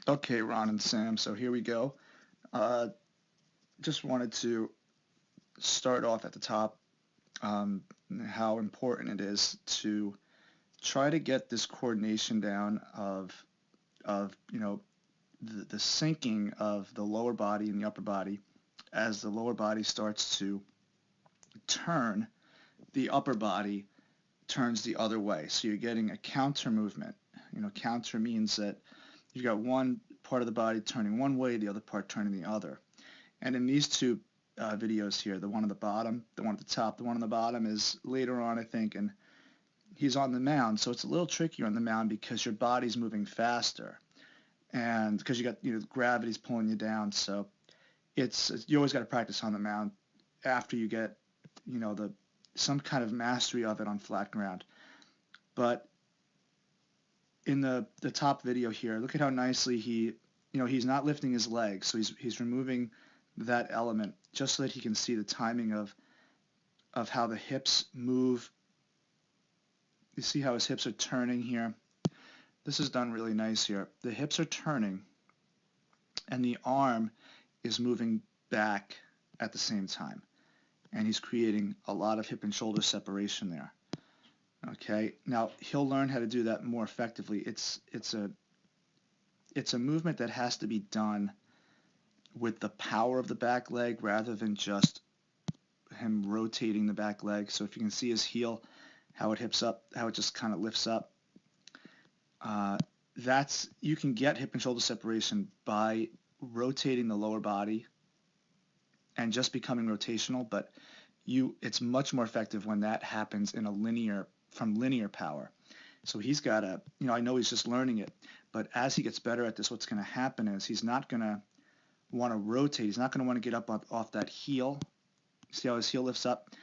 Okay, Ron and Sam, so here we go. Uh, just wanted to start off at the top, um, how important it is to try to get this coordination down of the syncing of the lower body and the upper body. As the lower body starts to turn, the upper body turns the other way. So you're getting a counter movement. Counter means that you've got one part of the body turning one way, the other part turning the other. And in these two videos here, the one on the bottom, the one at the top, the one on the bottom is later on, I think, and he's on the mound. So it's a little trickier on the mound because your body's moving faster, and because you got gravity's pulling you down. So it's you always got to practice on the mound after you get the some kind of mastery of it on flat ground. But in the top video here, look at how nicely he's not lifting his legs, so he's removing that element just so that he can see the timing of how the hips move. You see how his hips are turning here? This is done really nice here. The hips are turning and the arm is moving back at the same time. And he's creating a lot of hip and shoulder separation there. Okay, now he'll learn how to do that more effectively. It's a movement that has to be done with the power of the back leg rather than just him rotating the back leg. So if you can see his heel, how it hips up, how it just kind of lifts up, you can get hip and shoulder separation by rotating the lower body and just becoming rotational, but it's much more effective when that happens in from linear power. So he's got I know he's just learning it, but as he gets better at this, what's going to happen is he's not going to want to rotate. He's not going to want to get up off that heel. See how his heel lifts up?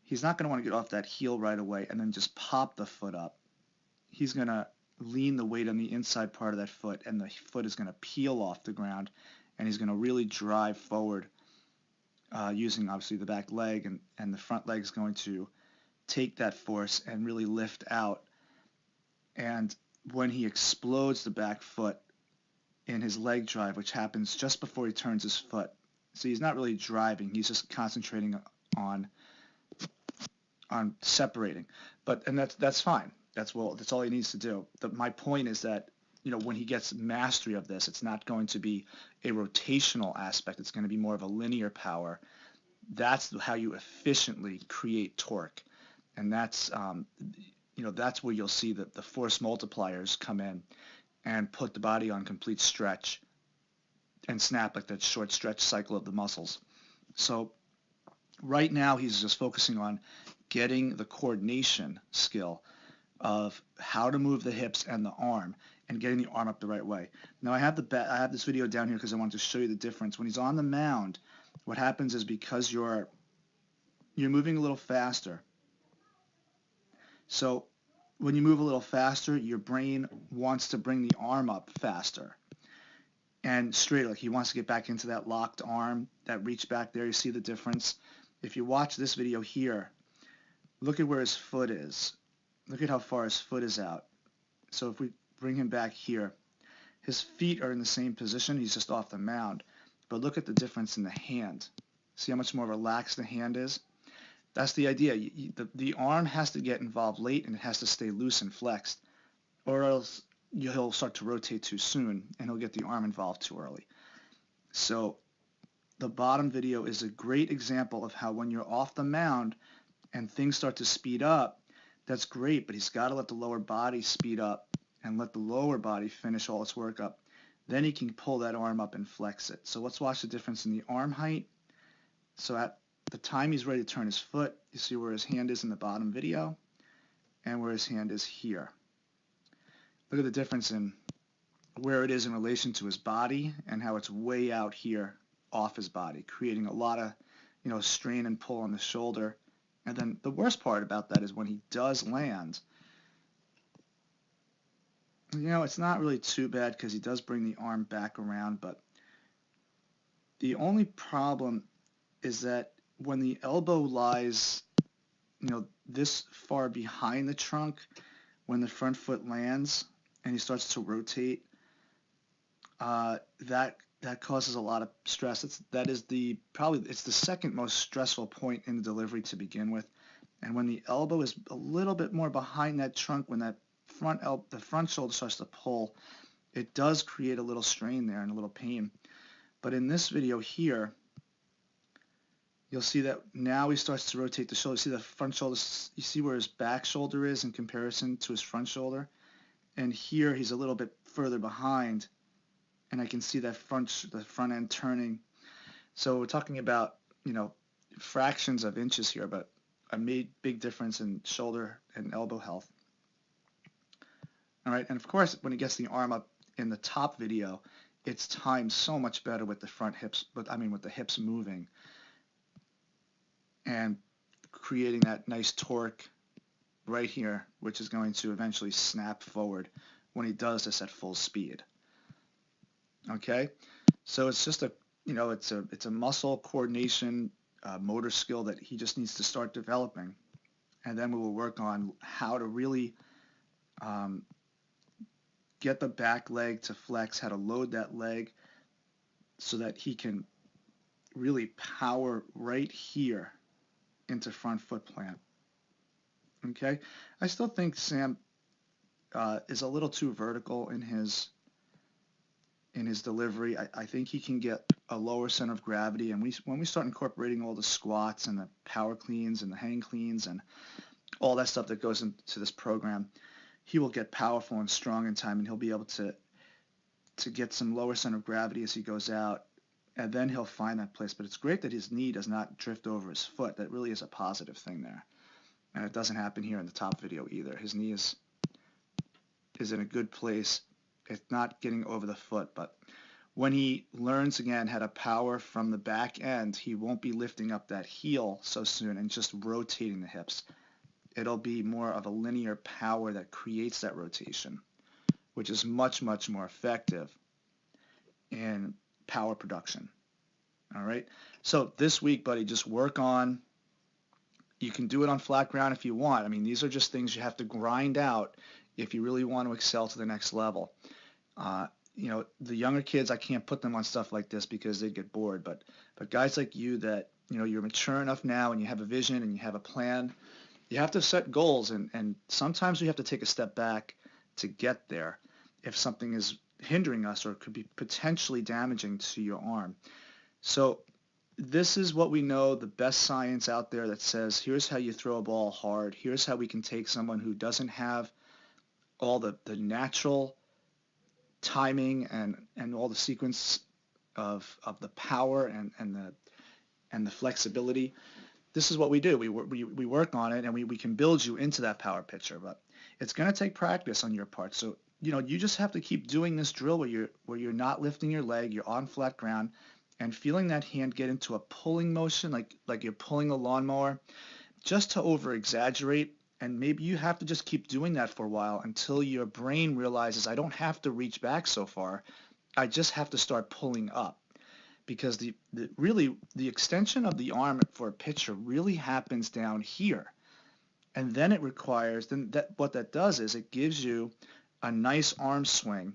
He's not going to want to get off that heel right away and then just pop the foot up. He's going to lean the weight on the inside part of that foot, and the foot is going to peel off the ground, and he's going to really drive forward using obviously the back leg, and the front leg is going to take that force and really lift out. And when he explodes the back foot in his leg drive, which happens just before he turns his foot, so he's not really driving, he's just concentrating on separating. And that's fine. That's all he needs to do. My point is that when he gets mastery of this, it's not going to be a rotational aspect. It's going to be more of a linear power. That's how you efficiently create torque, and that's that's where you'll see the force multipliers come in and put the body on complete stretch and snap, like that short stretch cycle of the muscles. So right now he's just focusing on getting the coordination skill of how to move the hips and the arm and getting the arm up the right way. Now I have this video down here because I wanted to show you the difference. When he's on the mound, what happens is because you're moving a little faster. So when you move a little faster, your brain wants to bring the arm up faster and straight. Like he wants to get back into that locked arm, that reach back there. You see the difference? If you watch this video here, look at where his foot is. Look at how far his foot is out. So if we bring him back here, his feet are in the same position. He's just off the mound. But look at the difference in the hand. See how much more relaxed the hand is? That's the idea. The arm has to get involved late, and it has to stay loose and flexed, or else he'll start to rotate too soon, and he'll get the arm involved too early. So the bottom video is a great example of how when you're off the mound and things start to speed up, that's great, but he's got to let the lower body speed up and let the lower body finish all its work up. Then he can pull that arm up and flex it. So let's watch the difference in the arm height. So at the time he's ready to turn his foot, you see where his hand is in the bottom video and where his hand is here. Look at the difference in where it is in relation to his body and how it's way out here off his body, creating a lot of strain and pull on the shoulder. And then the worst part about that is when he does land, it's not really too bad because he does bring the arm back around, but the only problem is that when the elbow lies, this far behind the trunk, when the front foot lands and he starts to rotate, that causes a lot of stress. It's the second most stressful point in the delivery to begin with. And when the elbow is a little bit more behind that trunk, when that the front shoulder starts to pull, it does create a little strain there and a little pain. But in this video here, you'll see that now he starts to rotate the shoulder. See the front shoulder, you see where his back shoulder is in comparison to his front shoulder? And here he's a little bit further behind, and I can see that the front end turning. So we're talking about, fractions of inches here, but a big difference in shoulder and elbow health. All right, and of course, when he gets the arm up in the top video, it's timed so much better with the front hips, with the hips moving and creating that nice torque right here, which is going to eventually snap forward when he does this at full speed. Okay, so it's just it's a muscle coordination, motor skill that he just needs to start developing, and then we will work on how to really get the back leg to flex, how to load that leg so that he can really power right here into front foot plant. Okay, I still think Sam is a little too vertical in his delivery. I think he can get a lower center of gravity, and when we start incorporating all the squats and the power cleans and the hang cleans and all that stuff that goes into this program, he will get powerful and strong in time, and he'll be able to get some lower center of gravity as he goes out, and then he'll find that place. But it's great that his knee does not drift over his foot. That really is a positive thing there. And it doesn't happen here in the top video either. His knee is in a good place. It's not getting over the foot, but when he learns again how to power from the back end, he won't be lifting up that heel so soon and just rotating the hips. It'll be more of a linear power that creates that rotation, which is much, much more effective in power production. All right. So this week, buddy, just work on. You can do it on flat ground if you want. I mean, these are just things you have to grind out if you really want to excel to the next level. The younger kids, I can't put them on stuff like this because they'd get bored. But guys like you that, you're mature enough now and you have a vision and you have a plan, you have to set goals. And sometimes we have to take a step back to get there if something is hindering us or could be potentially damaging to your arm. So this is what we know, the best science out there that says, here's how you throw a ball hard. Here's how we can take someone who doesn't have all the natural timing and all the sequence of the power and the flexibility. This is what we do. We work on it, and we can build you into that power picture. But it's going to take practice on your part. So you just have to keep doing this drill where you're not lifting your leg, you're on flat ground, and feeling that hand get into a pulling motion, like you're pulling a lawnmower, just to over exaggerate. And maybe you have to just keep doing that for a while until your brain realizes, I don't have to reach back so far. I just have to start pulling up. Because the extension of the arm for a pitcher really happens down here. And then what that does is it gives you a nice arm swing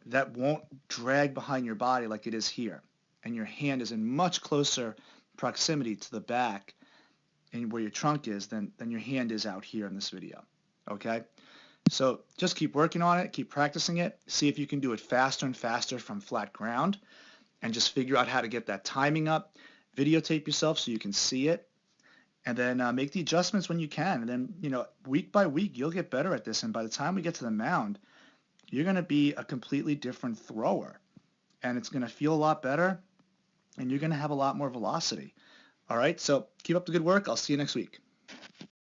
that won't drag behind your body like it is here. And your hand is in much closer proximity to the back and where your trunk is than your hand is out here in this video. Okay? So just keep working on it, keep practicing it, see if you can do it faster and faster from flat ground, and just figure out how to get that timing up. Videotape yourself so you can see it, and then make the adjustments when you can. And then, week by week, you'll get better at this. And by the time we get to the mound, you're going to be a completely different thrower. And it's going to feel a lot better, and you're going to have a lot more velocity. All right, so keep up the good work. I'll see you next week.